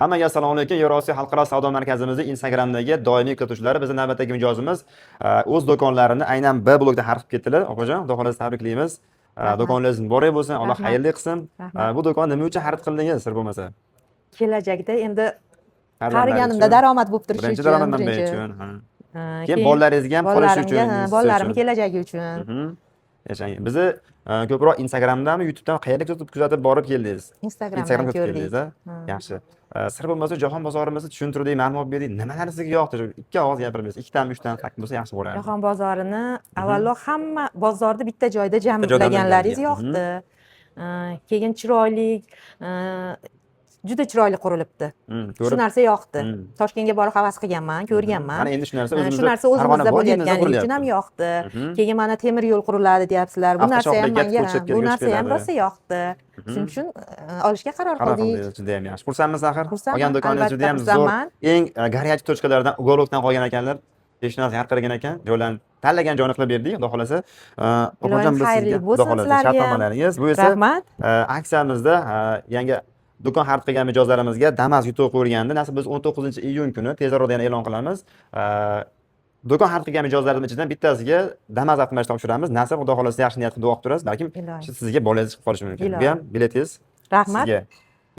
Hammaga assalomu alaykum. Yevrosiyo xalqaro savdo markazimizning Instagramdagi doimiy kuzatuvchilari bizning navbatdagi mijozimiz o'z do'konlarini aynan B blokda xarid qilib ketdilar. Opajon, xudo xohlasa tabriklaymiz. Do'koningiz muborak bo'lsin, Alloh xayrli qilsin. Bu do'konni nima uchun xarid qildingiz, sir bo'lmasa? Kelajakda endi qariganimda daromad bo'lib turishi uchun. Birinchi daromad manbai uchun. Keyin bolalaringizga ham qolishi uchun. Bolalarim kelajagi uchun. Yashang. Bizni ko'proq Instagramdami, YouTubedan qayerga kuzatib borib keldingiz? Instagramdan ko'rdik. Yaxshi. Sir bo'lmasa jahon bozorimizni tushuntirdik, ma'lumot berdik. Nimalar sizga yoqdi? Ikki og'iz gapirib bersangiz, ikkitami, uchdan fakt bo'lsa yaxshi bo'lardi. Jahon bozorini avvalroq hamma bozorni bitta joyda jamlaganlaringiz yoqdi. Keyin chiroyli, juda chiroyli qurilibdi. Shu narsa yoqdi. Toshkentga borib havas qilganman, ko'rganman. Mana endi shu narsa o'zimizda bo'layotgani uchun ham yoqdi. Keyin mana temir yo'l quriladi deyapsizlar. Bu narsa ham rosa yoqdi. Shuning uchun olishga qaror qildik. Juda ham yaxshi. Xursandmiz axir. Olgan do'koningiz juda ham zo'r. Eng горячий точкаlardan uголокdan qolgan ekanlar. Eshitmas yarqiragan ekan. Joylarni tanlagan joyni qilib berdik, xudo xolasa. Opajon biz sizga xudo xolasa shartnomalaringiz. Bu esa aksiyamizda yangi do'kon xarid qilgan mijozlarimizga Damas yutuq qo'yilgandi. Nasib biz 19-iyun kuni tez orada yana e'lon qilamiz. Do'kon xarid qilgan mijozlarimiz ichidan bittasiga Damas avtomashina topshiramiz. Nasib xudo xolasa yaxshi niyat qilib duo qilib turasiz. Balkim sizga bolangiz chiqib qolishi mumkin. Bu ham biletingiz. Rahmat.